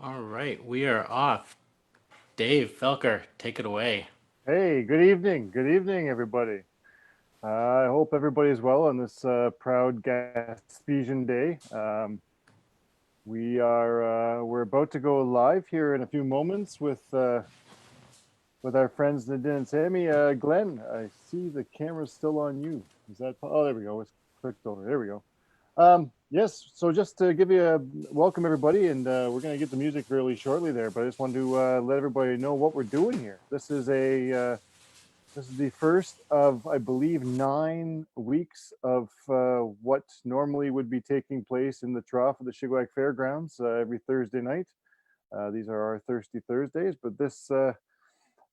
All right, we are off. Dave Felker, take it away. Hey, good evening. Good evening, everybody. I hope everybody is well on this proud Gaspesian day. We're about to go live here in a few moments with our friends Nadine and Sammy. Glenn, I see the camera's still on you. Is that? Oh, there we go. It's clicked over. There we go. Yes. So just to give you a welcome, everybody, and we're going to get the music really shortly there. But I just wanted to let everybody know what we're doing here. This is the first of, I believe, 9 weeks of what normally would be taking place in the trough of the Shigwag Fairgrounds every Thursday night. These are our Thirsty Thursdays, but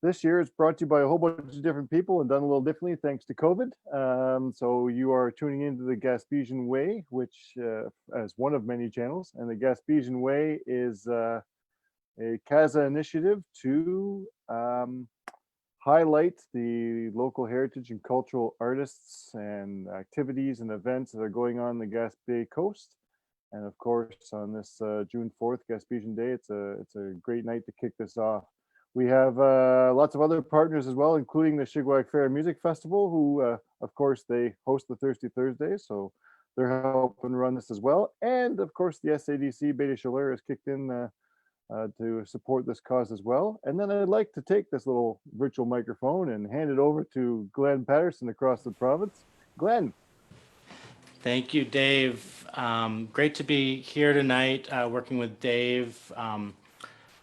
this year it's brought to you by a whole bunch of different people and done a little differently thanks to COVID. So you are tuning into the Gaspesian Way, which as one of many channels, and the Gaspesian Way is a CASA initiative to highlight the local heritage and cultural artists and activities and events that are going on the Gaspé coast. And of course, on this June 4th, Gaspesian Day, it's a great night to kick this off. We have lots of other partners as well, including the Shigwag Fair Music Festival, who, of course, they host the Thirsty Thursdays, so they're helping run this as well. And of course, the SADC Beta Chaleur has kicked in to support this cause as well. And then I'd like to take this little virtual microphone and hand it over to Glenn Patterson across the province. Glenn. Thank you, Dave. Great to be here tonight working with Dave.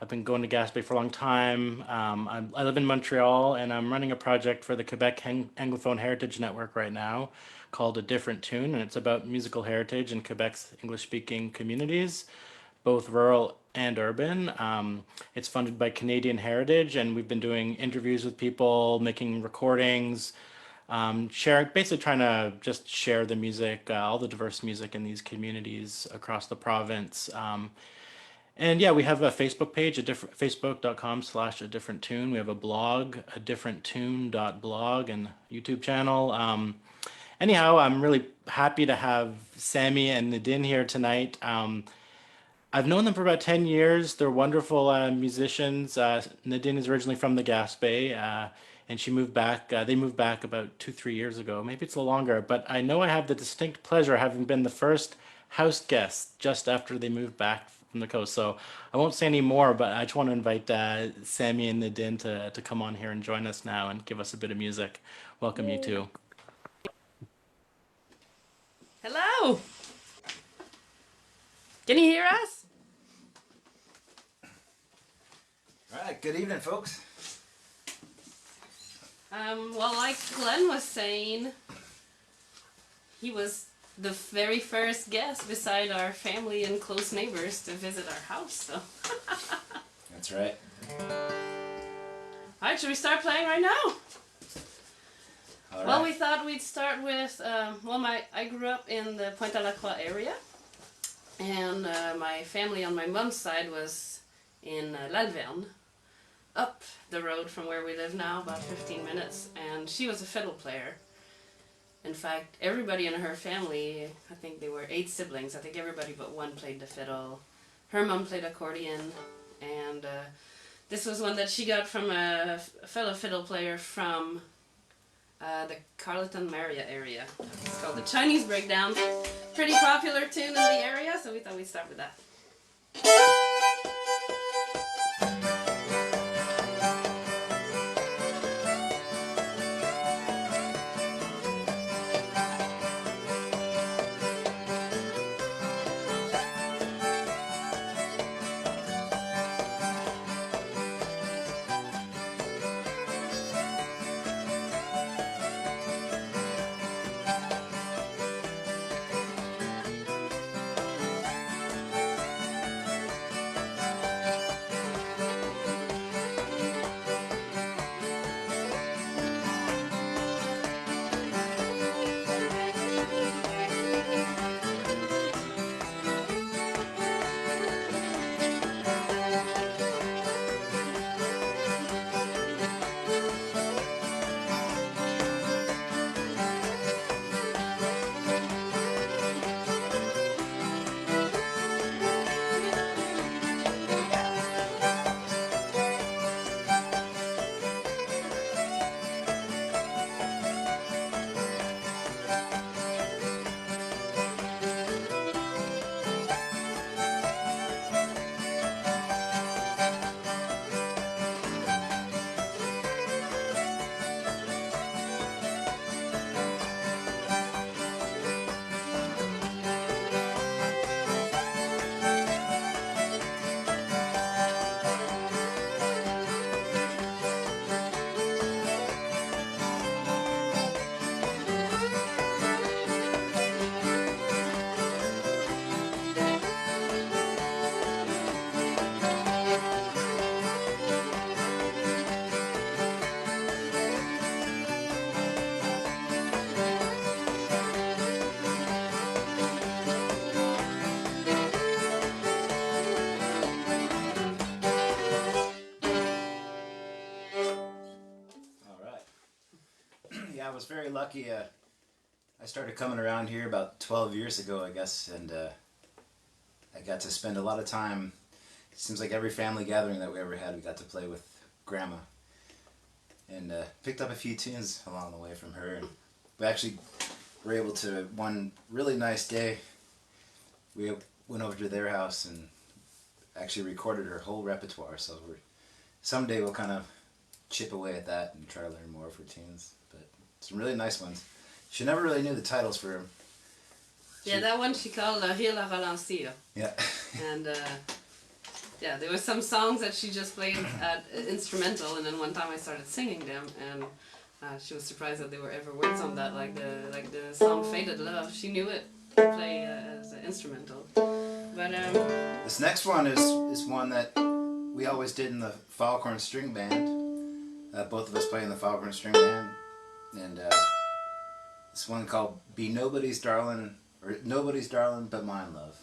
I've been going to Gaspé for a long time. I live in Montreal and I'm running a project for the Quebec Anglophone Heritage Network right now called A Different Tune, and it's about musical heritage in Quebec's English-speaking communities, both rural and urban. It's funded by Canadian Heritage, and we've been doing interviews with people, making recordings, sharing, basically trying to just share the music, all the diverse music in these communities across the province. And yeah, we have a Facebook page, a different facebook.com/a different tune. We have a blog, a different tune.blog, and YouTube channel. Anyhow, I'm really happy to have Sammy and Nadine here tonight. I've known them for about 10 years. They're wonderful musicians. Nadine is originally from the Gaspé, and she moved back. They moved back about 2, 3 years ago. Maybe it's a little longer, but I know I have the distinct pleasure of having been the first house guest just after they moved back from the coast. So I won't say any more, but I just want to invite Sammy and Nadine to come on here and join us now and give us a bit of music. Welcome, you Yay. two. Hello. Can you hear us? All right, good evening, folks. Well, like Glenn was saying, he was the very first guest beside our family and close neighbors to visit our house. So, That's right. all right, should we start playing right now? All Well, right. we thought we'd start with I grew up in the Pointe à la Croix area, and my family on my mom's side was in L'Alverne, up the road from where we live now, about 15 minutes, and she was a fiddle player. In fact, everybody in her family, I think they were 8 siblings, I think everybody but one played the fiddle. Her mom played accordion, and this was one that she got from a fellow fiddle player from the Carleton Maria area. It's called the Chinese Breakdown. Pretty popular tune in the area, so we thought we'd start with that. All right. Yeah, I was very lucky. I started coming around here about 12 years ago, I guess, and I got to spend a lot of time. It seems like every family gathering that we ever had, we got to play with Grandma, and picked up a few tunes along the way from her. And we actually were able to, one really nice day, we went over to their house and actually recorded her whole repertoire. So someday we'll kind of chip away at that and try to learn more of her tunes. But some really nice ones. She never really knew the titles for them. Yeah, that one she called La Ville à Ralentir. Yeah. And yeah, there were some songs that she just played at instrumental, and then one time I started singing them, and she was surprised that there were ever words on that, like the song "Faded Love." She knew it to play as an instrumental. But This next one is one that we always did in the Foghorn String Band. Both of us play in the Foghorn String Band, and this one called "Be Nobody's Darling" or "Nobody's Darling But Mine Love."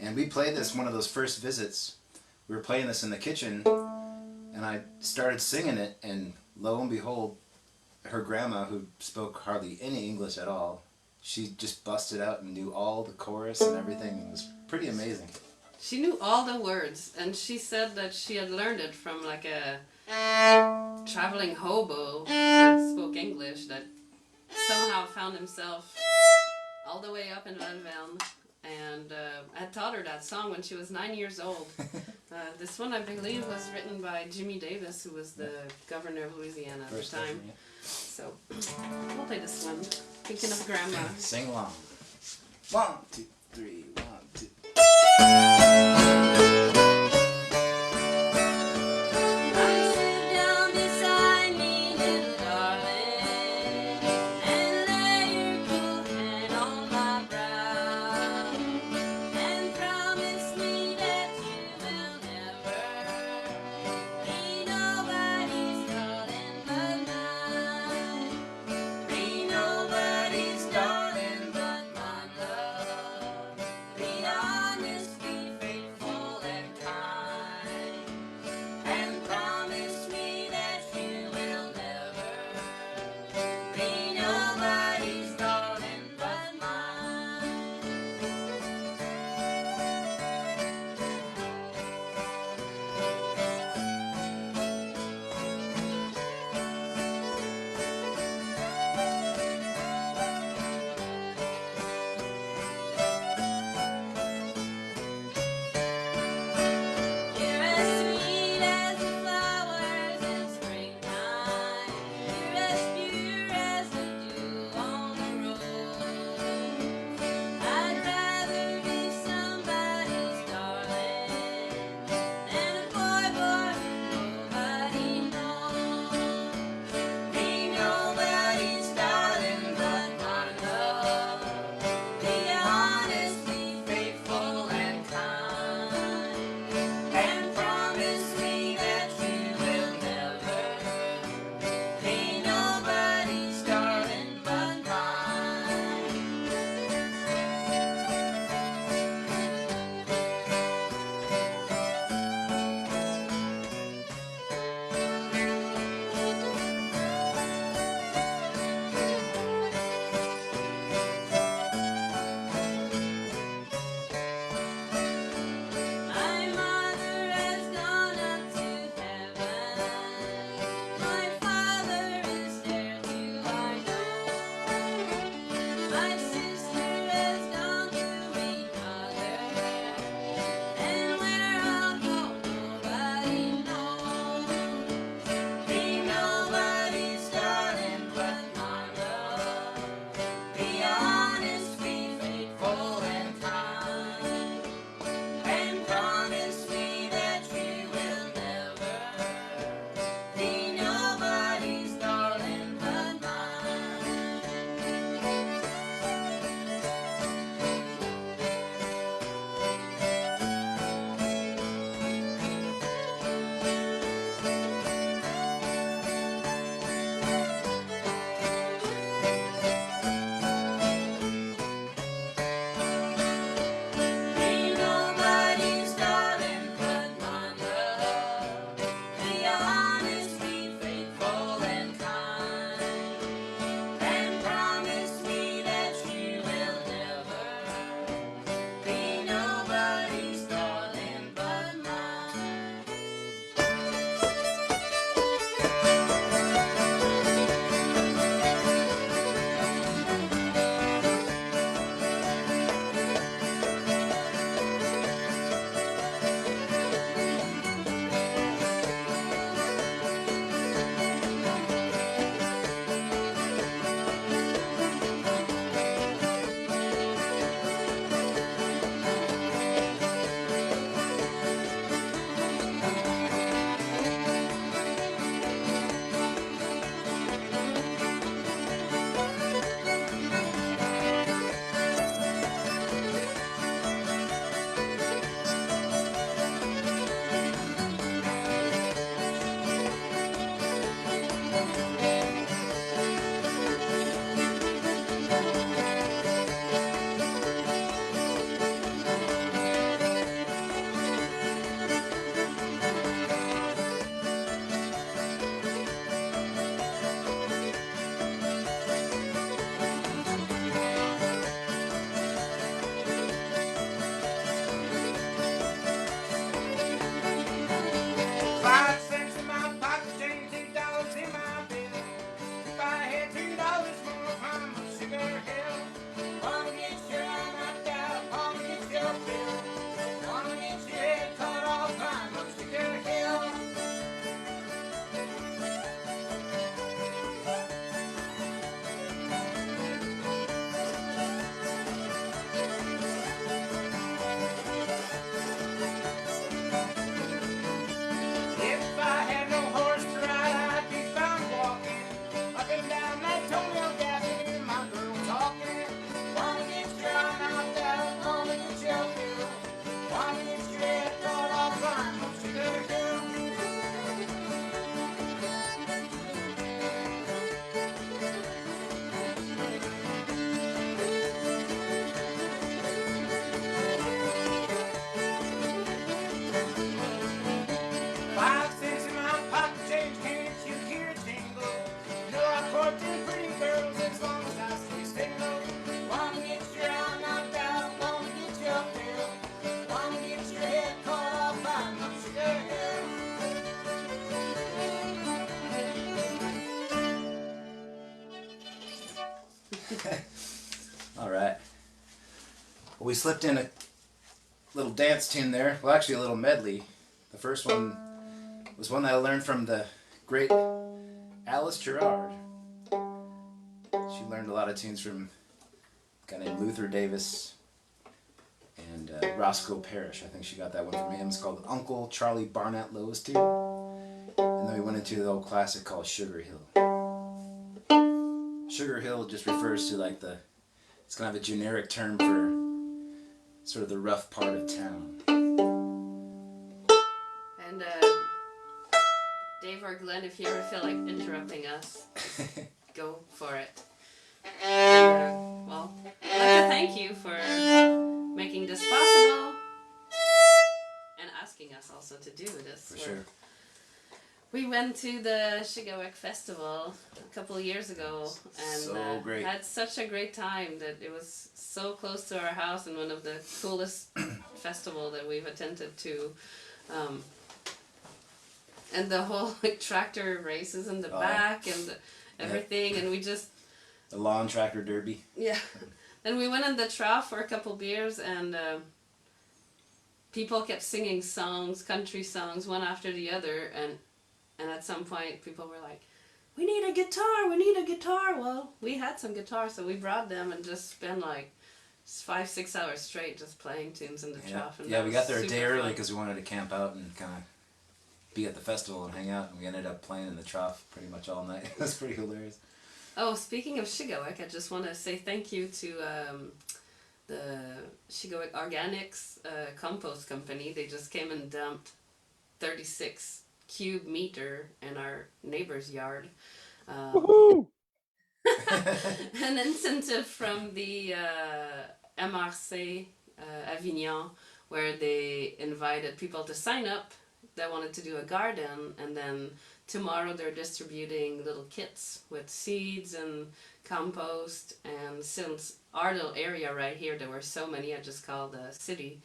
And we played this one of those first visits. We were playing this in the kitchen, and I started singing it, and lo and behold, her grandma, who spoke hardly any English at all, she just busted out and knew all the chorus and everything. It was pretty amazing. She knew all the words, and she said that she had learned it from like a traveling hobo that spoke English that somehow found himself all the way up in Lalverne. And I taught her that song when she was 9 years old. This one, I believe, was written by Jimmy Davis, who was the governor of Louisiana at First the time. time, yeah. So we'll play this one. Thinking of Grandma. Sing along. 1, 2, 3, 1, 2. Be All right. Well, we slipped in a little dance tune there. Well, actually, a little medley. The first one was one that I learned from the great Alice Gerard. She learned a lot of tunes from a guy named Luther Davis and Roscoe Parrish. I think she got that one from him. It's called Uncle Charlie Barnett Lowe's Tune. And then we went into the old classic called Sugar Hill. Sugar Hill just refers to like it's kind of a generic term for sort of the rough part of town. And Dave or Glenn, if you ever feel like interrupting us, go for it. And, well, I'd like to thank you for making this possible and asking us also to do this. For sure. We went to the Shigawek Festival a couple of years ago and So great. had such a great time that it was so close to our house and one of the coolest festival that we've attended to. And the whole like tractor races in the back and everything, and we just The lawn tractor derby. yeah. Then we went in the trough for a couple beers, and people kept singing songs, country songs, one after the other, and at some point people were like, "We need a guitar! We need a guitar!" Well, we had some guitars, so we brought them and just spent like 5-6 hours straight just playing tunes in the trough. And Yeah, that we was got there a super day early fun. because we wanted to camp out and kind of be at the festival and hang out, and we ended up playing in the trough pretty much all night. It was pretty hilarious. Oh, speaking of Shigawek, I just want to say thank you to the Shigawek Organics compost company. They just came and dumped 36 cube meter in our neighbor's yard. Woohoo! An incentive from the MRC Avignon, where they invited people to sign up that wanted to do a garden, and then tomorrow they're distributing little kits with seeds and compost. And since our little area right here, there were so many, I just called the city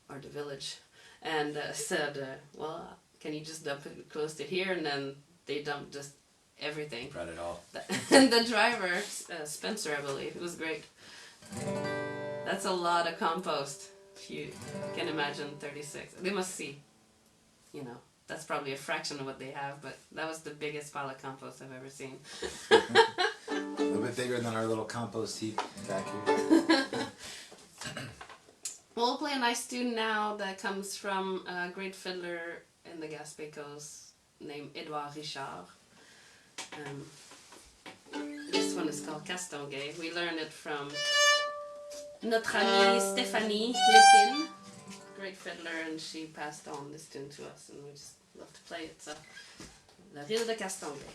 or the village and said, well, can you just dump it close to here? And then they dumped just everything. Brought it all. And the driver, Spencer, I believe, it was great. That's a lot of compost, if you can imagine 36. They must see, that's probably a fraction of what they have, but that was the biggest pile of compost I've ever seen. A little bit bigger than our little compost heap back here. We'll play a nice tune now that comes from a great fiddler in the Gaspé Coast named Edouard Richard. This one is called Castonguay. We learned it from notre amie Stéphanie Lépine, great fiddler, and she passed on this tune to us, and we just love to play it. So, La Ville de Castonguay.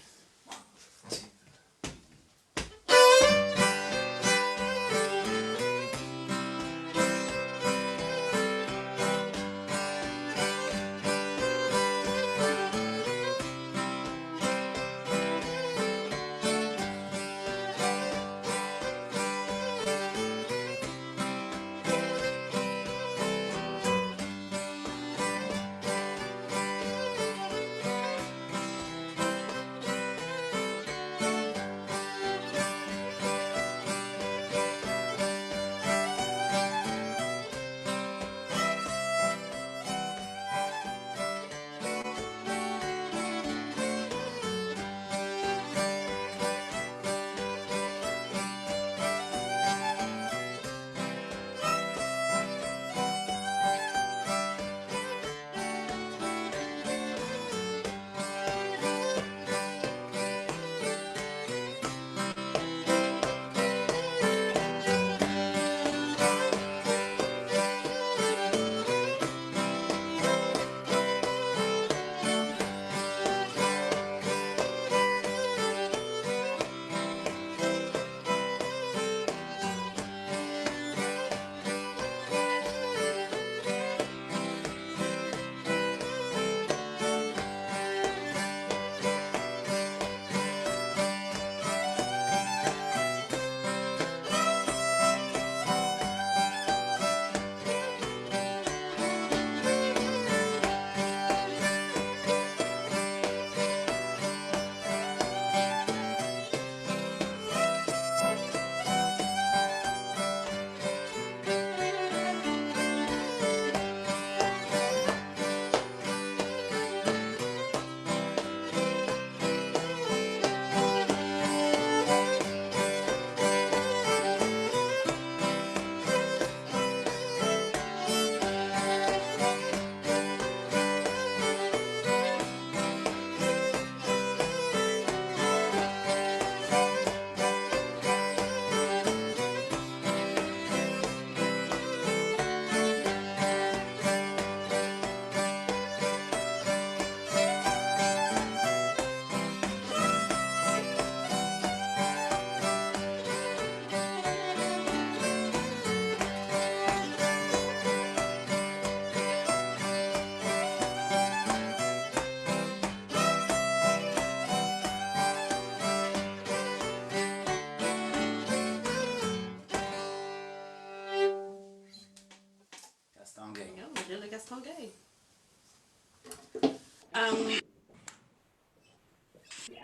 Um,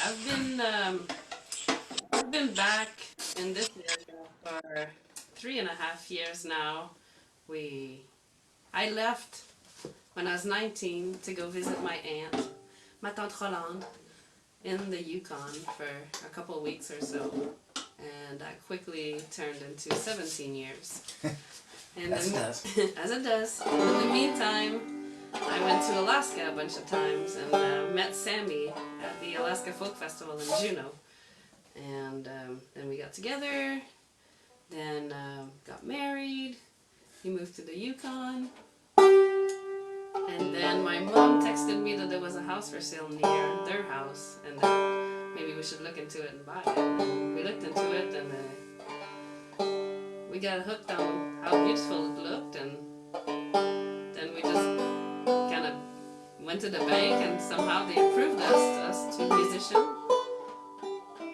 I've been back in this area for 3.5 years now. We I left when I was 19 to go visit my aunt, ma tante Rolande, in the Yukon for a couple of weeks or so, and that quickly turned into 17 years. And As it does. as it does. In the meantime, I went to Alaska a bunch of times and met Sammy at the Alaska Folk Festival in Juneau. And then we got together, then got married. He moved to the Yukon. And then my mom texted me that there was a house for sale near their house and that maybe we should look into it and buy it. And we looked into it and we got hooked on how beautiful it looked, and then we just kind of went to the bank and somehow they approved us two musicians.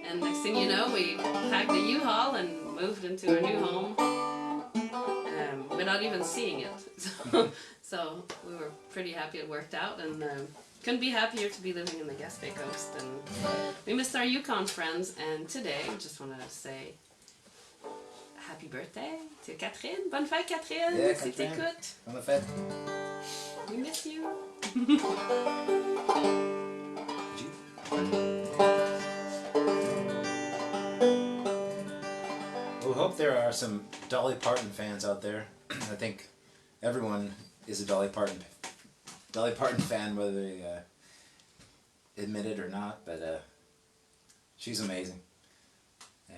And next thing you know, we packed the U-Haul and moved into our new home without even seeing it. So we were pretty happy it worked out, and couldn't be happier to be living in the Gaspé Coast. And we missed our Yukon friends, and today I just want to say happy birthday to Catherine. Bonne fête, Catherine, Yeah, si Catherine. t'écoutes. Bonne fête. We miss you. We hope there are some Dolly Parton fans out there. I think everyone is a Dolly Parton fan, whether they admit it or not. But she's amazing,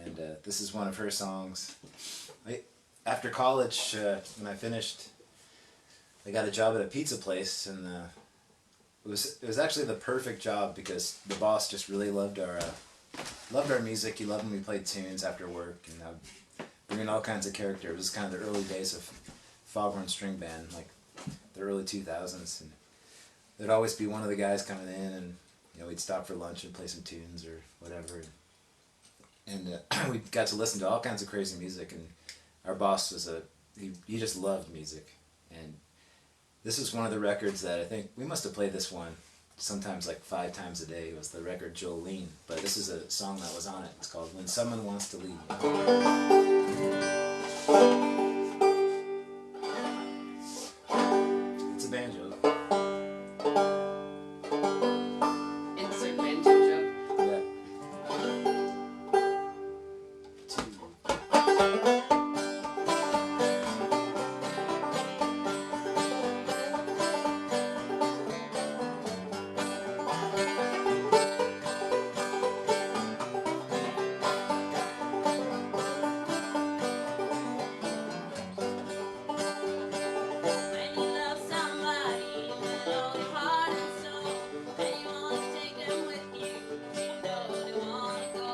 and this is one of her songs. After college, when I finished, I got a job at a pizza place, and it was actually the perfect job because the boss just really loved our music. He loved when we played tunes after work, and bring in all kinds of characters. It was kind of the early days of Foghorn String Band, like the early 2000s, and there'd always be one of the guys coming in, and we'd stop for lunch and play some tunes or whatever, and we got to listen to all kinds of crazy music. And our boss was he just loved music, and this is one of the records that I think we must have played this one sometimes like 5 times a day. It was the record Jolene, but this is a song that was on it. It's called When Someone Wants to Leave You. It's a banjo. Insert banjo joke. Yeah. When you love somebody with all your heart and soul, and you want to take them with you, you know they want to go.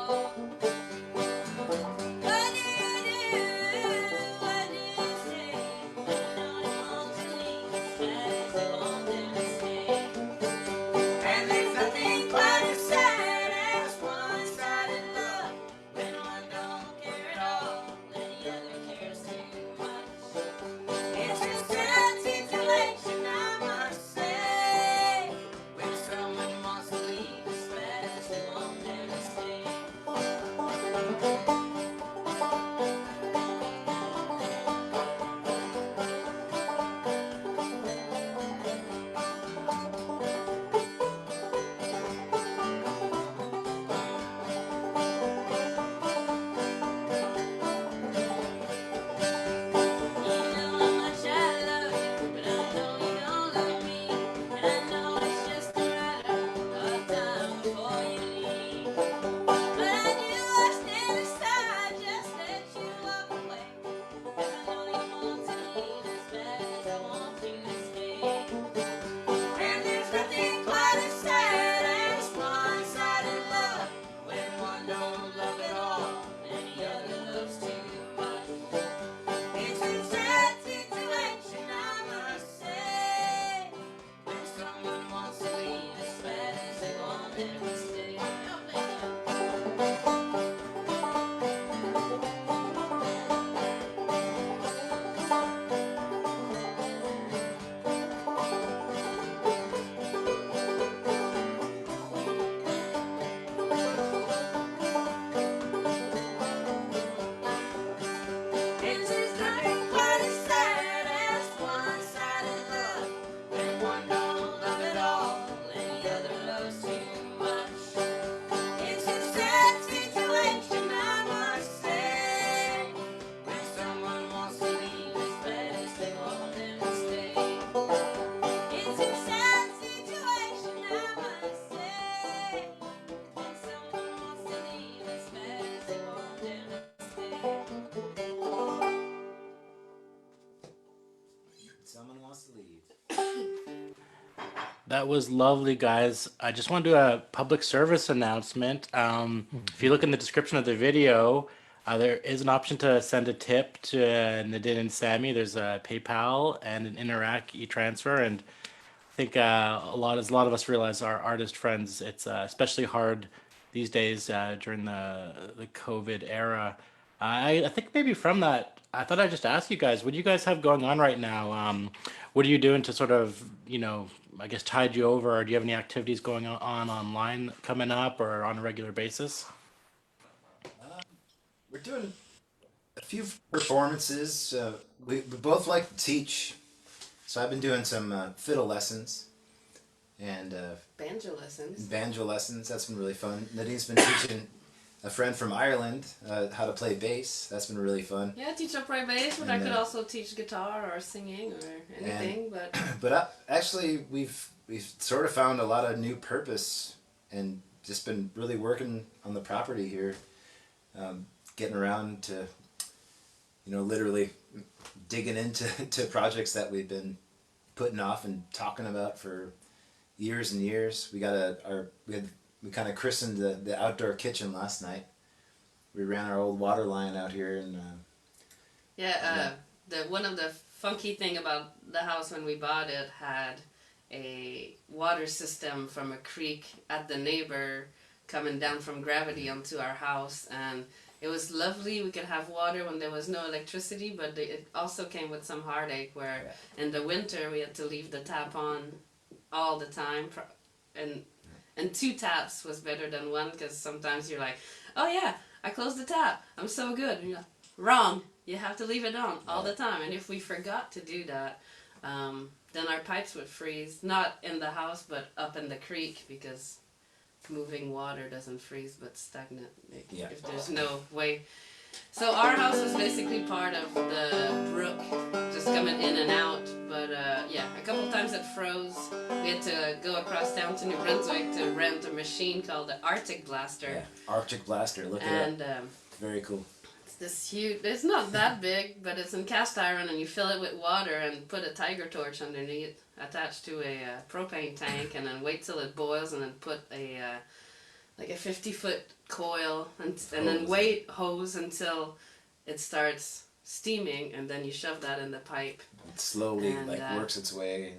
What do you do? What do you say? When you know they want to leave, as bad as they want them to stay. And there's nothing quite as sad as one-sided love, when one don't care at all, and the other cares too much. It's a sad situation, I must say, when someone wants to leave as bad as they want them to stay. You know how much I love you, but I know you don't love me, and I know it's just a matter of time before you leave. But I knew I'd stand aside, just let you walk away, 'cause I know you want to leave as bad as I want you to stay. And there's nothing quite as sad as one-sided love, when one don't love at all, and the other loves too much. It's a sad situation, I must say, when someone wants to leave as bad as they want them to stay. That was lovely, guys. I just want to do a public service announcement. If you look in the description of the video, there is an option to send a tip to Nadine and Sammy. There's a PayPal and an Interac e-transfer, and I think as a lot of us realize, our artist friends, it's especially hard these days during the COVID era. I think maybe from that, I thought I'd just ask you guys, what do you guys have going on right now? What are you doing to sort of, I guess tide you over, or do you have any activities going on online coming up or on a regular basis? We're doing a few performances. We both like to teach, so I've been doing some fiddle lessons and Banjo lessons. banjo lessons. That's been really fun. Nadine's been teaching a friend from Ireland how to play bass. That's been really fun. Yeah, I teach upright bass, but I And, could also teach guitar or singing or anything. But But actually, we've sort of found a lot of new purpose and just been really working on the property here, getting around to, literally digging into to projects that we've been putting off and talking about for years and years. We kind of christened the outdoor kitchen last night. We ran our old water line out here and yeah, the one of the funky thing about the house when we bought it had a water system from a creek at the neighbor coming down from gravity onto our house, and it was lovely. We could have water when there was no electricity, but it also came with some heartache where in the winter we had to leave the tap on all the time, and two taps was better than one, because sometimes you're like, oh yeah, I closed the tap, I'm so good, and you're like, wrong, you have to leave it on all the time. And if we forgot to do that, then our pipes would freeze, not in the house but up in the creek, because moving water doesn't freeze but stagnant if there's no way. So our house was basically part of the brook, just coming in and out. But yeah, a couple times it froze. We had to go across town to New Brunswick to rent a machine called the Arctic Blaster. yeah, Arctic Blaster. Look it And up. Very cool. it's this huge, it's not that big, but it's in cast iron, and you fill it with water and put a tiger torch underneath, attached to a propane tank, and then wait till it boils, and then put a like a 50-foot coil, and then wait hose until it starts steaming, and then you shove that in the pipe. It slowly And, works its way.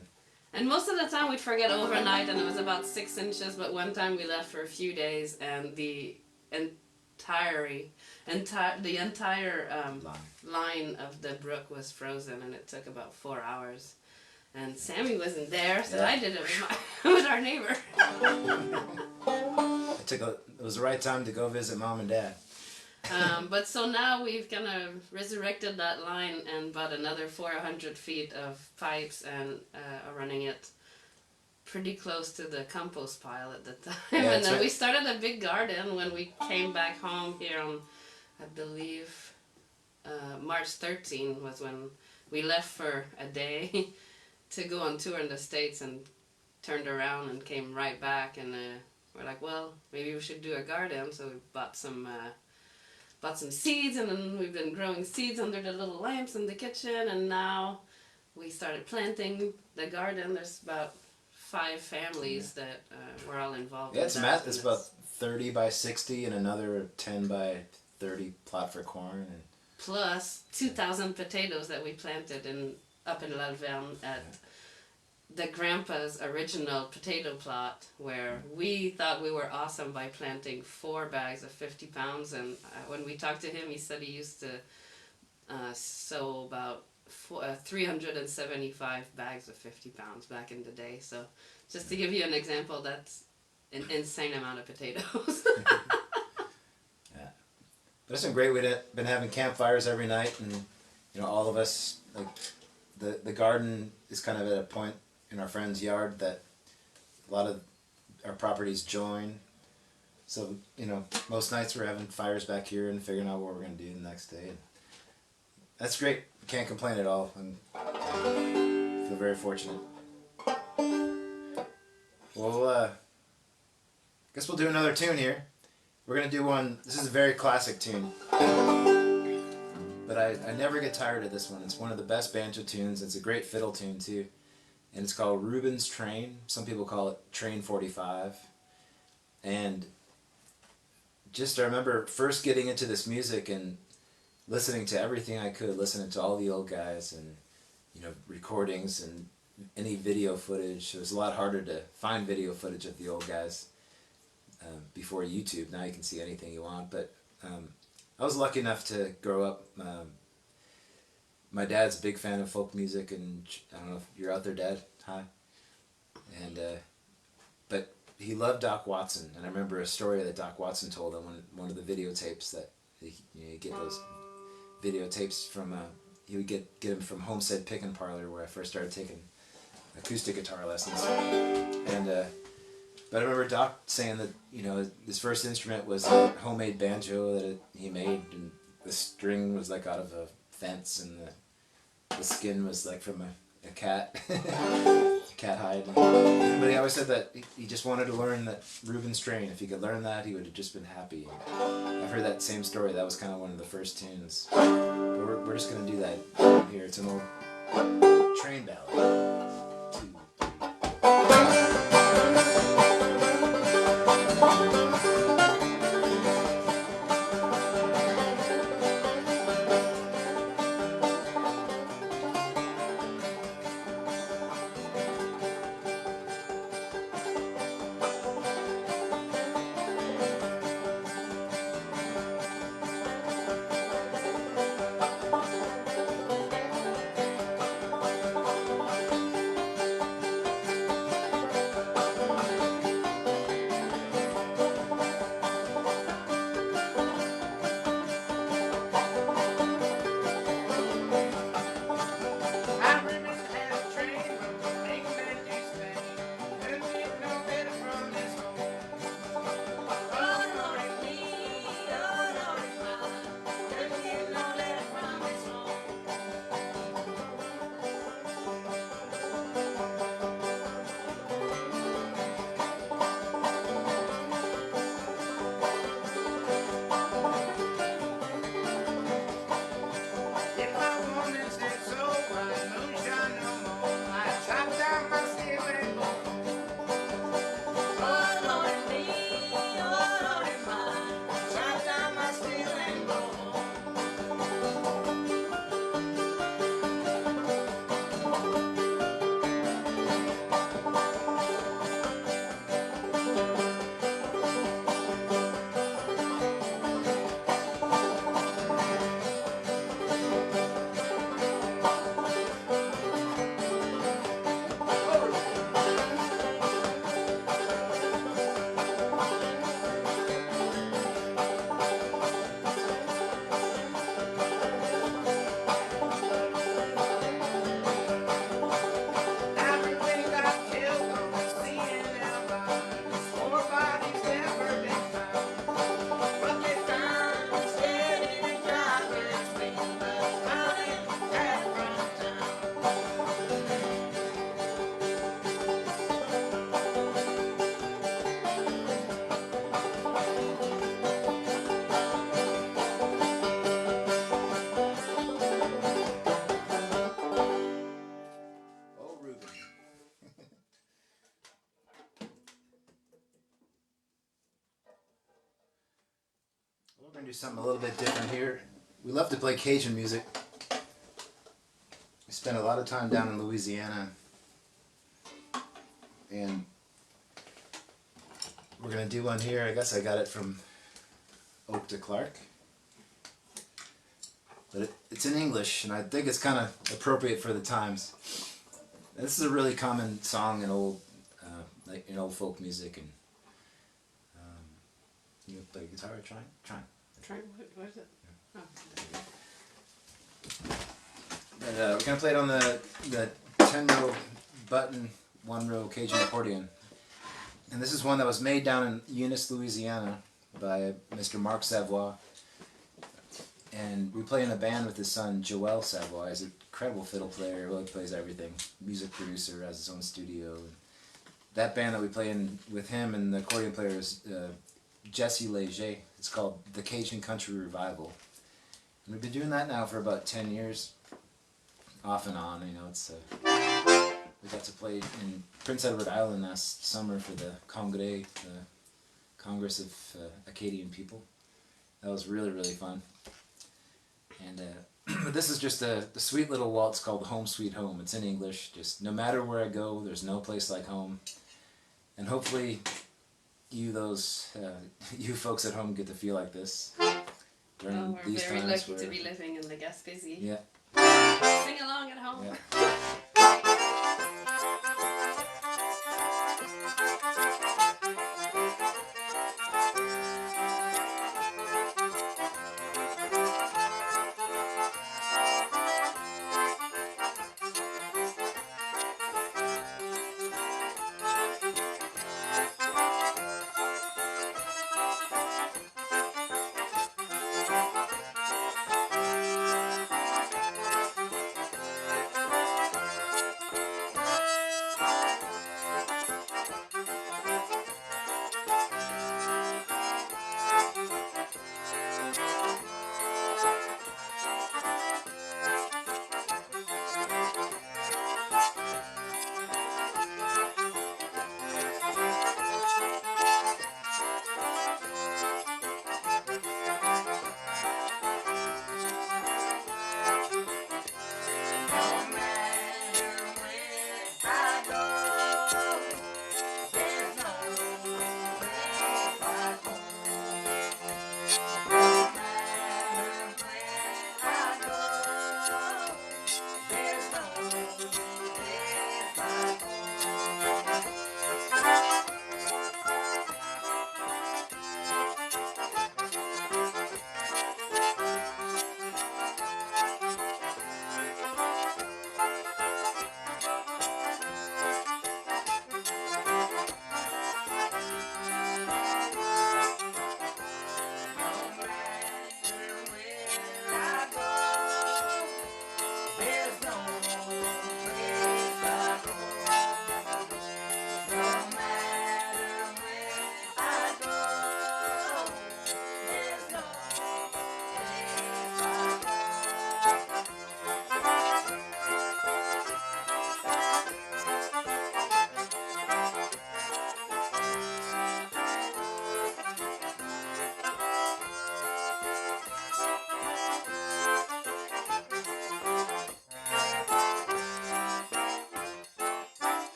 And most of the time we'd forget overnight, and it was about 6 inches. But one time we left for a few days, and the entire line of the brook was frozen, and it took about 4 hours. And Sammy wasn't there, so Yeah. I did it with, with our neighbor. It was the right time to go visit mom and dad. But so now we've kind of resurrected that line and bought another 400 feet of pipes, and are running it pretty close to the compost pile at the time. Yeah, And that's then right. we started a big garden when we came back home here on, I believe, March 13 was when we left for a day to go on tour in the States, and turned around and came right back, and we're like, well, maybe we should do a garden. So we bought some seeds, and then we've been growing seeds under the little lamps in the kitchen, and now we started planting the garden. There's about 5 families that we're all involved Yeah, in it's that. It's about 30 by 60 and another 10 by 30 plot for corn. And Plus 2,000 potatoes that we planted up in Lalverne at the grandpa's original potato plot, where we thought we were awesome by planting 4 bags of 50 pounds. And when we talked to him, he said he used to sow about 375 bags of 50 pounds back in the day. So just to give you an example, that's an insane amount of potatoes. But it's been great. We've been having campfires every night, and all of us, like the garden is kind of at a point in our friend's yard that a lot of our properties join. So most nights we're having fires back here and figuring out what we're gonna do the next day. And that's great. Can't complain at all. I feel very fortunate. Well, guess we'll do another tune here. We're gonna do one. This is a very classic tune, but I never get tired of this one. It's one of the best banjo tunes. It's a great fiddle tune too. and it's called Reuben's Train. Some people call it Train 45. And just I remember first getting into this music and listening to everything I could, listening to all the old guys and, you know, recordings and any video footage. It was a lot harder to find video footage of the old guys before YouTube. Now you can see anything you want, but I was lucky enough to grow up. My dad's a big fan of folk music, and I don't know if you're out there, Dad. Hi. And but he loved Doc Watson, and I remember a story that Doc Watson told on one of the videotapes that you get those videotapes from. He would get them from Homestead Pickin' Parlor, where I first started taking acoustic guitar lessons, and but I remember Doc saying that, you know, his first instrument was a homemade banjo that he made, and the string was like out of a fence, and the skin was like from a cat, cat hide. But he always said that he just wanted to learn that Reuben's Train. If he could learn that, he would have just been happy. I've heard that same story. That was kind of one of the first tunes. But we're just gonna do that here. It's an old train ballad. We're going to do something a little bit different here. We love to play Cajun music. We spent a lot of time down in Louisiana, and we're going to do one here. I guess I got it from Oak to Clark. But it's in English, and I think it's kind of appropriate for the times. This is a really common song in old folk music, and you play guitar. Try. What is it? Oh. And we're gonna play it on the 10-row button 1-row Cajun accordion. And this is one that was made down in Eunice, Louisiana, by Mr. Mark Savoy. And we play in a band with his son, Joel Savoy. He's an incredible fiddle player, really plays everything. Music producer, has his own studio. And that band that we play in with him and the accordion player is Jesse Leger. It's called the Cajun Country Revival. And we've been doing that now for about 10 years, off and on. You know, it's we got to play in Prince Edward Island last summer for the Congrès, the Congress of Acadian People. That was really, really fun. And but this is just the sweet little waltz called Home Sweet Home. It's in English. Just no matter where I go, there's no place like home. And hopefully you you folks at home get to feel like this during Oh, we're these very times. lucky to where, be living in the Gaspésie. Yeah. Sing along at home. Yeah.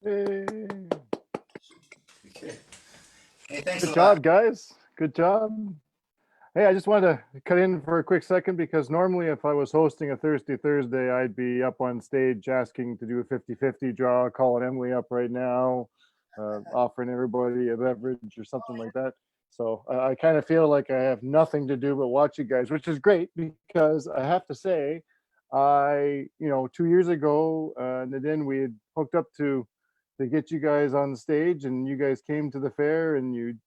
Hey. Okay. Hey, thanks Good a job, lot. guys. Good job. Hey, I just wanted to cut in for a quick second because normally if I was hosting a Thursday, I'd be up on stage asking to do a 50-50 draw, calling Emily up right now, offering everybody a beverage or something like that. So I kind of feel like I have nothing to do but watch you guys, which is great because I have to say, 2 years ago, Nadine, we had hooked up to get you guys on stage and you guys came to the fair and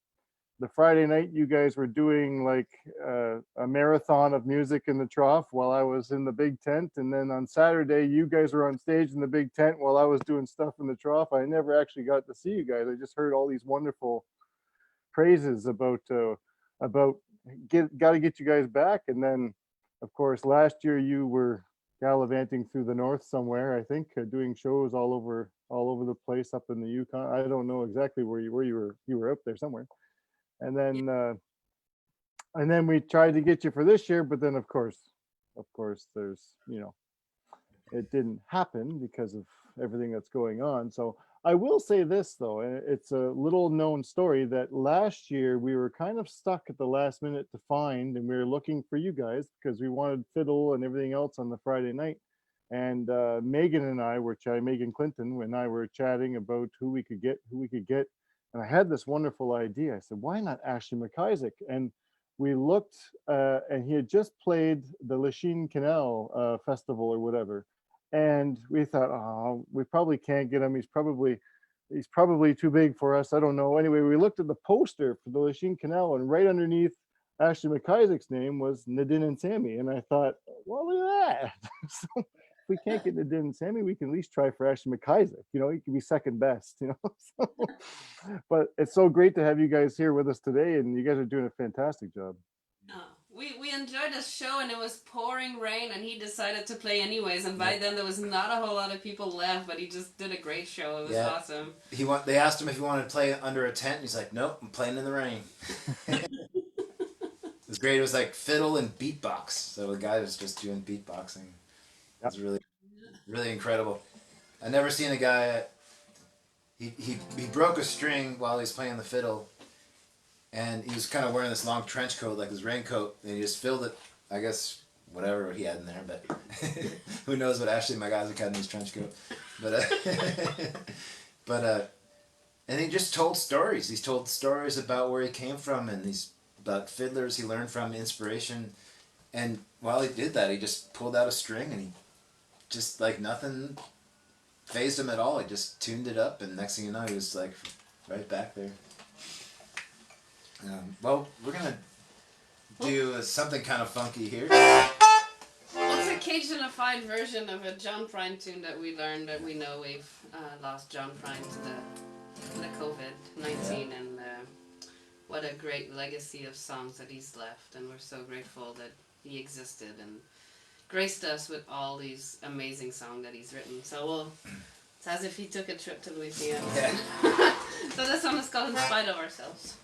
the Friday night you guys were doing like a marathon of music in the trough while I was in the big tent, and then on Saturday you guys were on stage in the big tent while I was doing stuff in the trough. I never actually got to see you guys. I just heard all these wonderful praises about got to get you guys back, and then of course last year you were gallivanting through the north somewhere, I think, doing shows all over the place up in the Yukon. I don't know exactly where you were up there somewhere, and then we tried to get you for this year, but then of course there's it didn't happen because of everything that's going on. So I will say this though, and it's a little known story, that last year we were kind of stuck at the last minute to find, and we were looking for you guys because we wanted fiddle and everything else on the Friday night. And Megan and I were chatting, Megan Clinton and I were chatting about who we could get. And I had this wonderful idea. I said, why not Ashley McIsaac? And we looked, and he had just played the Lachine Canal festival or whatever. And we thought, oh, we probably can't get him. He's probably too big for us. I don't know. Anyway, we looked at the poster for the Lachine Canal, and right underneath Ashley McIsaac's name was Nadine and Sammy. And I thought, well, look at that. So if we can't get Nadine and Sammy, we can at least try for Ashley McIsaac. He can be second best. So, but it's so great to have you guys here with us today, and you guys are doing a fantastic job. Oh, we enjoyed the show, and it was pouring rain, and he decided to play anyways. And by then there was not a whole lot of people left, but he just did a great show. It was Yeah. awesome. They asked him if he wanted to play under a tent, and he's like, "Nope, I'm playing in the rain." It was great. It was like fiddle and beatbox. So the guy was just doing beatboxing. It was really, really incredible. I never seen a guy. He broke a string while he was playing the fiddle, and he was kind of wearing this long trench coat, like his raincoat, and he just filled it. I guess whatever he had in there, but who knows what Ashley, my guys, had in his trench coat. But and he just told stories. He's told stories about where he came from, and these about fiddlers he learned from, inspiration. And while he did that, he just pulled out a string, and he just like nothing phased him at all. He just tuned it up, and next thing you know, he was like right back there. Well, we're gonna do something kind of funky here. It's a Cajulified version of a John Prine tune that we learned, that we know we've lost John Prine to the COVID-19, and what a great legacy of songs that he's left, and we're so grateful that he existed and graced us with all these amazing songs that he's written. So it's as if he took a trip to Louisiana. Yeah. So this one is called In Spite of Ourselves.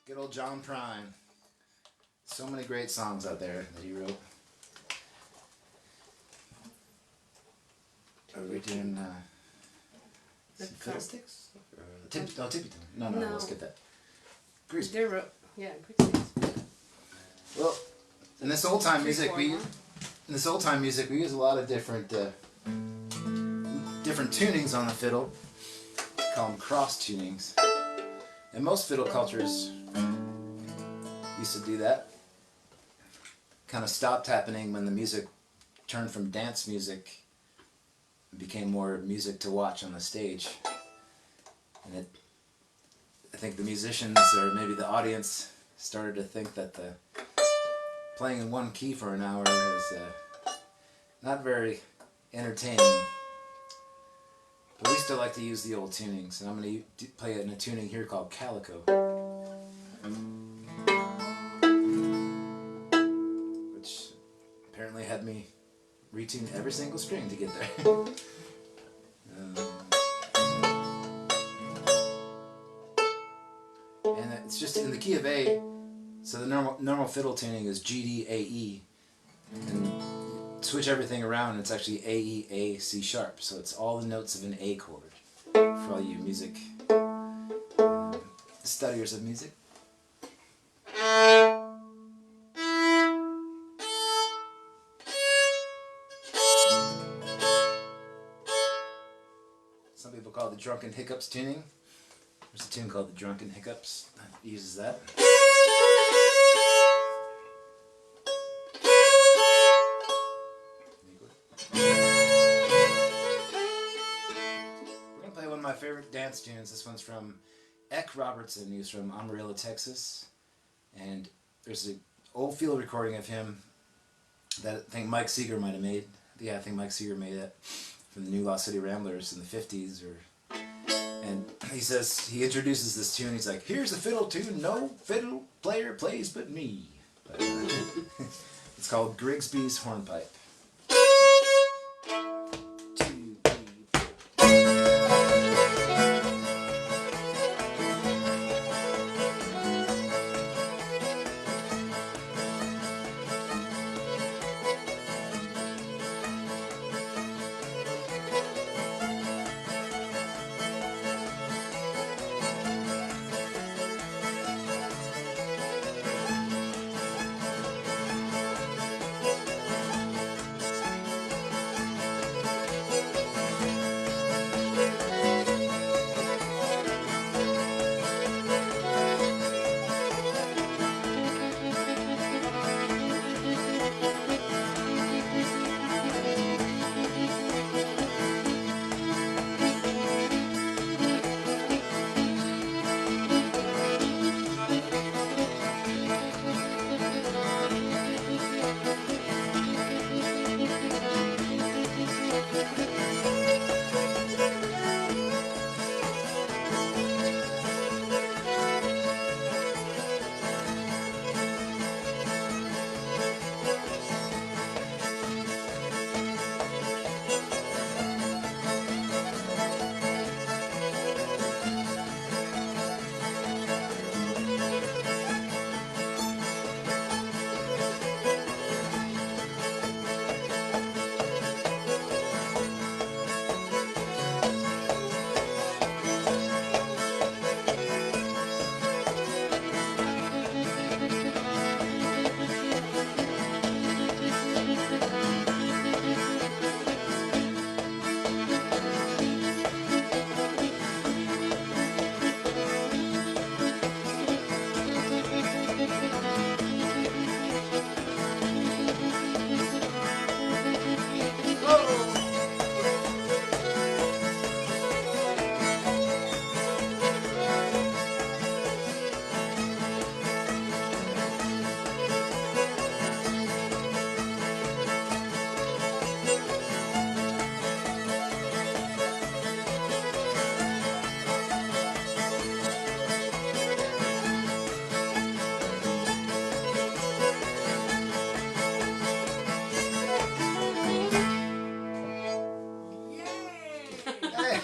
Good old John Prine. So many great songs out there that he wrote. Are we doing The fiddlesticks? Or tippy toe. No, No. let's get that. Grease. Yeah, quick sticks. Well, in this old time music, 3/4 one. in this old time music we use a lot of different different tunings on the fiddle. We call them cross tunings. And most fiddle cultures used to do that. Kind of stopped happening when the music turned from dance music and became more music to watch on the stage. And I think the musicians or maybe the audience started to think that the playing in one key for an hour is not very entertaining. But we still like to use the old tunings, and I'm going to play it in a tuning here called Calico, which apparently had me retune every single string to get there. And it's just in the key of A, so the normal fiddle tuning is G, D, A, E, and switch everything around and it's actually A, E, A, C sharp, so it's all the notes of an A chord for all you music studiers of music. Some people call it the Drunken Hiccups tuning. There's a tune called the Drunken Hiccups that uses that. We're going to play one of my favorite dance tunes. This one's from Eck Robertson. He's from Amarillo, Texas. And there's an old field recording of him that I think Mike Seeger might have made. Yeah, I think Mike Seeger made it from the New Lost City Ramblers in the 50s. And he says, he introduces this tune. He's like, here's a fiddle tune no fiddle player plays but me. But, it's called Grigsby's Hornpipe.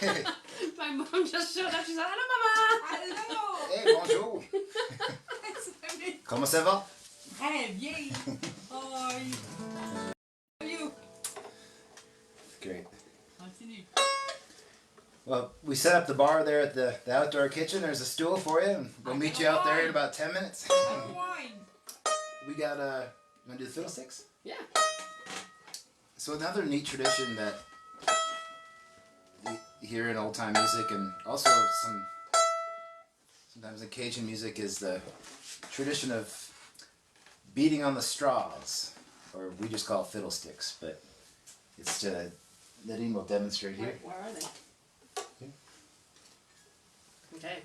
Hey, My mom just showed up. She said, "Hello, Mama." Hello! hey, bonjour. Comment ça va? Très bien! Hi! How are you? Great. Continue. Well, we set up the bar there at the outdoor kitchen. There's a stool for you, and we'll meet you out there in about 10 minutes. Have wine! We got, you want to do the fiddlesticks? Yeah. So another neat tradition that you hear in old time music and also sometimes in Cajun music is the tradition of beating on the straws, or we just call it fiddlesticks, but It's Nadine will demonstrate here. Where are they? Okay.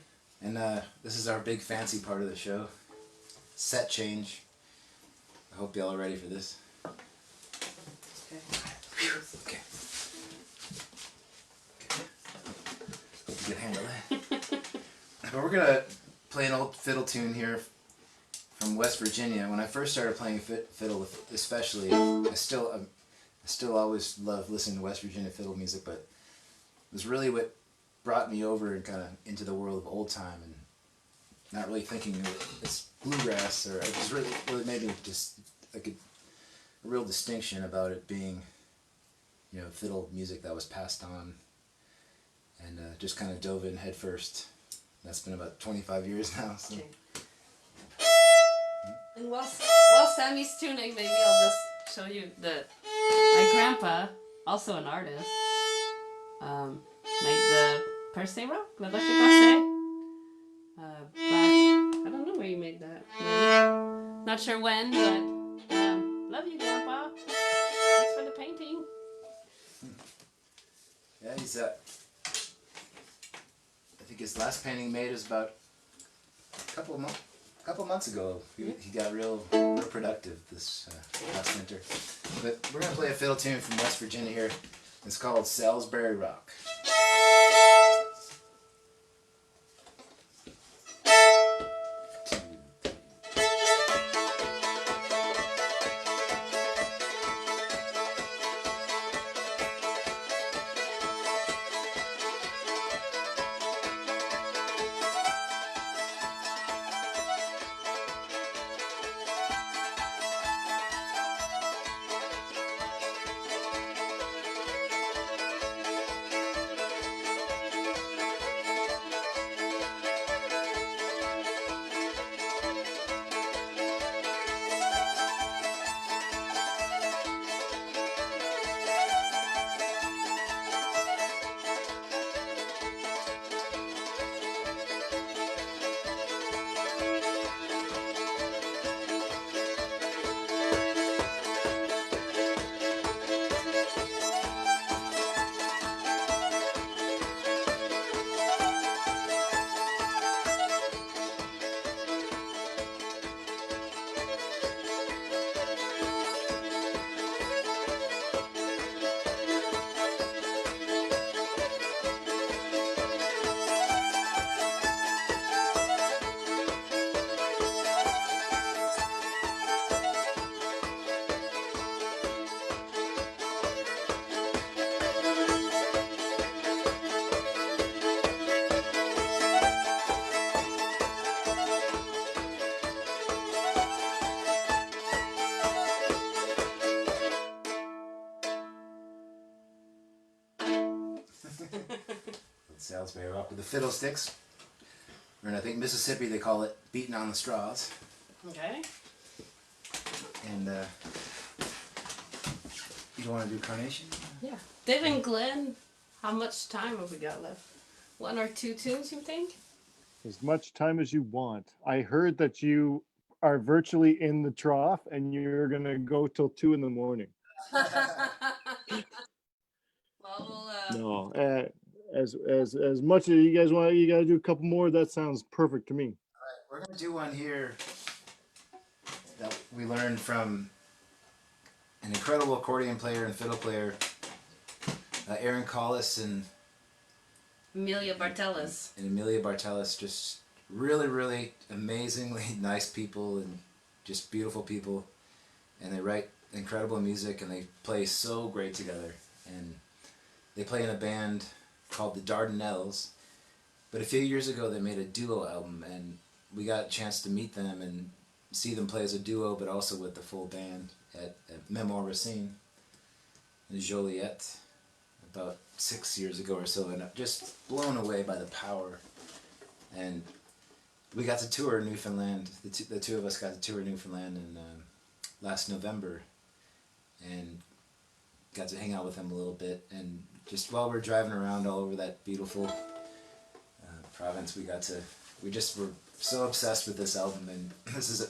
And this is our big fancy part of the show. Set change. I hope y'all are ready for this. Okay. Okay. Hope you can handle that. But we're gonna play an old fiddle tune here from West Virginia. When I first started playing fiddle, especially, I still always love listening to West Virginia fiddle music, but it was really what brought me over and kind of into the world of old time, and not really thinking it's bluegrass, or it was really made me just like a real distinction about it being, you know, fiddle music that was passed on, and just kind of dove in head first. That's been about 25 years now. So. Okay. And while Sammy's tuning, maybe I'll just show you that my grandpa, also an artist, made the Percé rock, La Roche Percé. I don't know where you made that. When. Not sure when, but love you, Grandpa. Thanks for the painting. Yeah, he's I think his last painting he made was about a couple months ago. He got real productive this last winter. But we're gonna play a fiddle tune from West Virginia here. It's called Salisbury Rock. Salisbury Rock with the fiddlesticks. Or in I think Mississippi they call it beating on the straws. Okay. And you don't want to do Carnation? Yeah. Dave and Glenn, how much time have we got left? 1 or 2 tunes, you think? As much time as you want. I heard that you are virtually in the trough and you're gonna go till 2 in the morning. Well, No, as much as you guys want, you gotta do a couple more. That sounds perfect to me. We're going to do one here that we learned from an incredible accordion player and fiddle player, Aaron Collis and Amelia Bartelis. Amelia Bartelis. Just really, really amazingly nice people and just beautiful people. And they write incredible music and they play so great together. And they play in a band called the Dardanelles. But a few years ago they made a duo album and we got a chance to meet them and see them play as a duo but also with the full band at Memoir Racine in Joliet about 6 years ago or so, and I'm just blown away by the power. And we got to tour Newfoundland, the two of us got to tour Newfoundland in last November and got to hang out with them a little bit, and just while we're driving around all over that beautiful province, we just were so obsessed with this album. And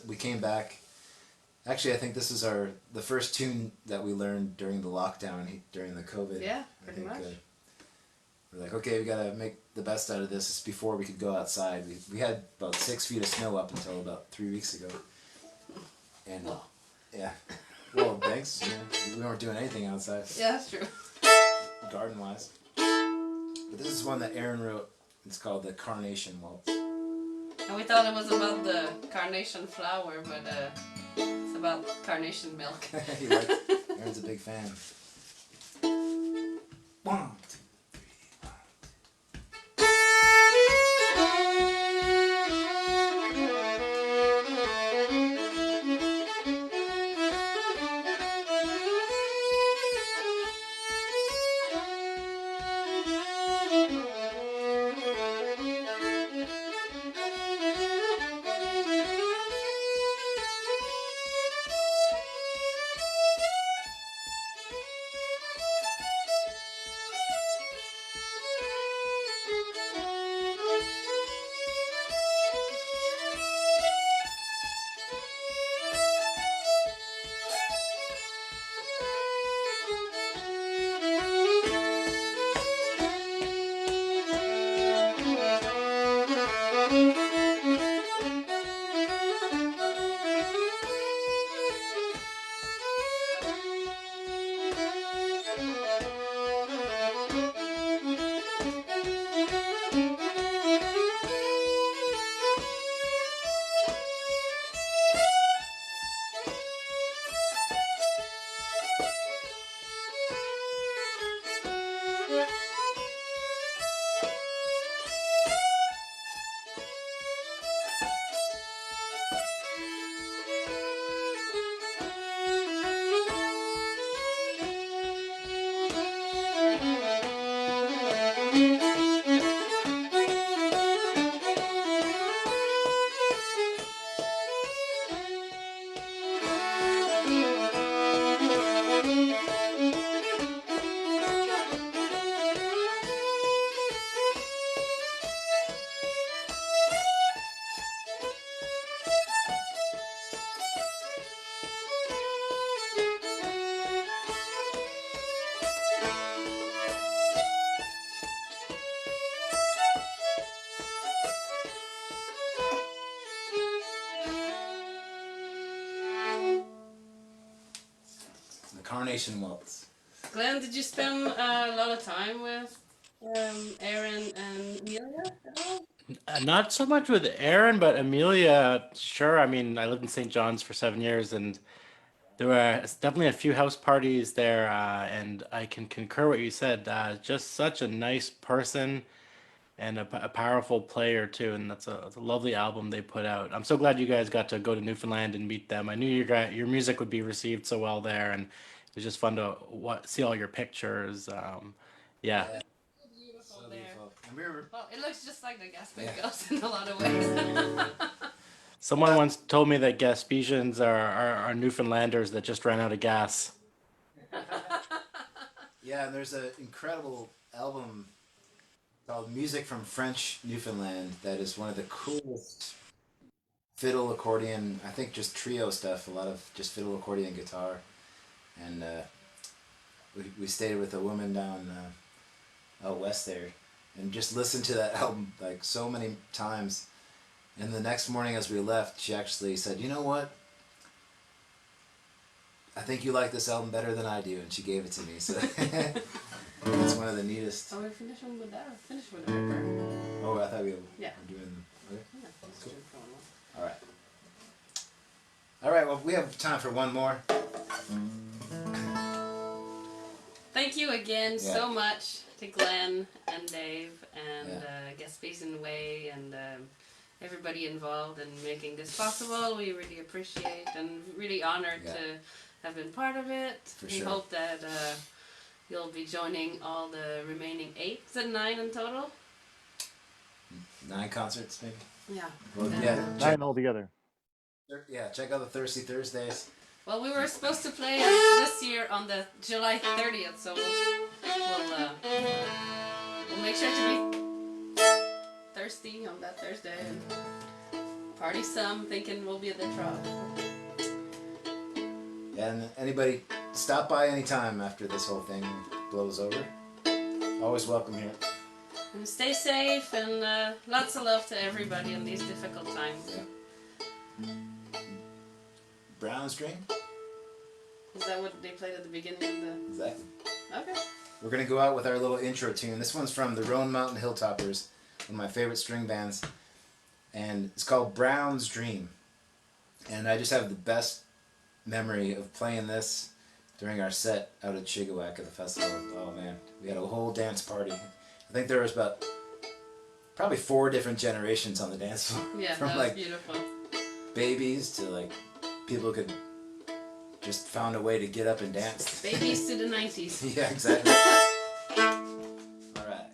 we came back Actually, I think this is the first tune that we learned during the lockdown, during the COVID. Yeah, I pretty think, much. we're like, okay, we gotta make the best out of this. It's before we could go outside. We had about 6 feet of snow up until about 3 weeks ago. And Well. yeah, well, thanks. Yeah, we weren't doing anything outside, Yeah, that's true. garden wise. But this is one that Aaron wrote. It's called the Carnation Waltz. And we thought it was about the carnation flower, but it's about carnation milk. Aaron's a big fan. 1, 2. The Carnation Waltz. Glenn, did you spend a lot of time with Aaron and Amelia at all? Not so much with Aaron, but Amelia, sure. I mean, I lived in St. John's for 7 years, and there were definitely a few house parties there, and I can concur what you said. Just such a nice person and a powerful player too, and it's a lovely album they put out. I'm so glad you guys got to go to Newfoundland and meet them. I knew your music would be received so well there, and it was just fun to see all your pictures. Yeah. Yeah, Beautiful so there. beautiful. And we were Well, it looks just like the Gaspé Yeah. Coast in a lot of ways. Someone once told me that Gaspesians are Newfoundlanders that just ran out of gas. Yeah, and there's an incredible album called Music from French Newfoundland that is one of the coolest fiddle, accordion, I think just trio stuff, a lot of just fiddle, accordion, guitar. And we stayed with a woman down out west there and just listened to that album like so many times. And the next morning as we left, she actually said, you know what? I think you like this album better than I do, and she gave it to me. So it's one of the neatest. Are we finishing with that or finish with the river? Oh, I thought we were Yeah. doing them. Okay. Yeah, let's do it for one more. All right. All right. Well, we have time for one more. Thank you again Yeah. so much to Glenn and Dave and Yeah. Gaspesian Way and everybody involved in making this possible. We really appreciate and really honored Yeah. to have been part of it. For we sure. hope that you'll be joining all the remaining 8 and 9 in total. 9 concerts, maybe. Yeah. Well, And, yeah. Check, 9 altogether. check out the Thirsty Thursdays. Well, we were supposed to play this year on the July 30th, so we'll make sure to be thirsty on that Thursday and party some, thinking we'll be at the trough. And anybody stop by anytime after this whole thing blows over. Always welcome here. And stay safe, and lots of love to everybody in these difficult times. Yeah. Brown's Dream? Is that what they played at the beginning of Exactly. the... Okay. We're going to go out with our little intro tune. This one's from the Roan Mountain Hilltoppers, one of my favorite string bands. And it's called Brown's Dream. And I just have the best memory of playing this during our set out at Chigawak at the festival. Oh man, we had a whole dance party. I think there was about probably 4 different generations on the dance floor. Yeah, From that was like beautiful. babies to like people who could just found a way to get up and dance. Babies to the 90s. Yeah, exactly. All right.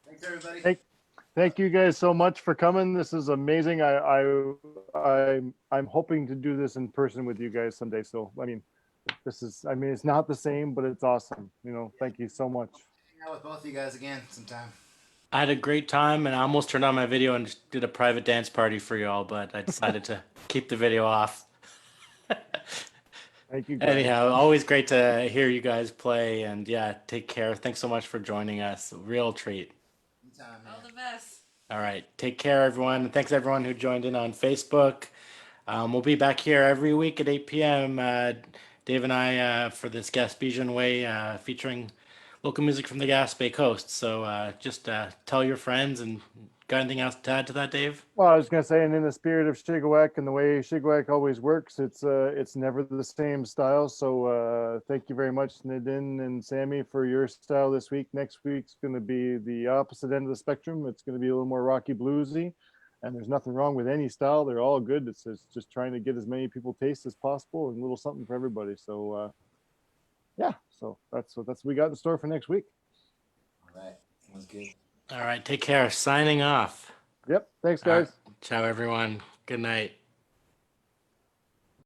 Thanks everybody. Thank you guys so much for coming. This is amazing. I'm hoping to do this in person with you guys someday. So I mean, it's not the same, but it's awesome. You know, thank you so much. Hang out with both of you guys again sometime. I had a great time, and I almost turned on my video and just did a private dance party for y'all, but I decided to keep the video off. Thank you guys. Anyhow, always great to hear you guys play, and yeah, take care. Thanks so much for joining us. Real treat. Anytime, man. All the best. All right, take care, everyone. And thanks everyone who joined in on Facebook. We'll be back here every week at 8 p.m. Dave and I for this Gaspesian Way featuring local music from the Gaspé Coast. So just tell your friends, and got anything else to add to that, Dave? Well, I was gonna say, and in the spirit of Shigawak and the way Shigawak always works, it's never the same style. So thank you very much, Nadine and Sammy, for your style this week. Next week's gonna be the opposite end of the spectrum. It's gonna be a little more rocky bluesy, and there's nothing wrong with any style. They're all good. It's just trying to get as many people taste as possible and a little something for everybody. So yeah, so that's what we got in store for next week. All right. Sounds good. All right, take care. Signing off. Yep. Thanks, All right. guys. Ciao, everyone. Good night.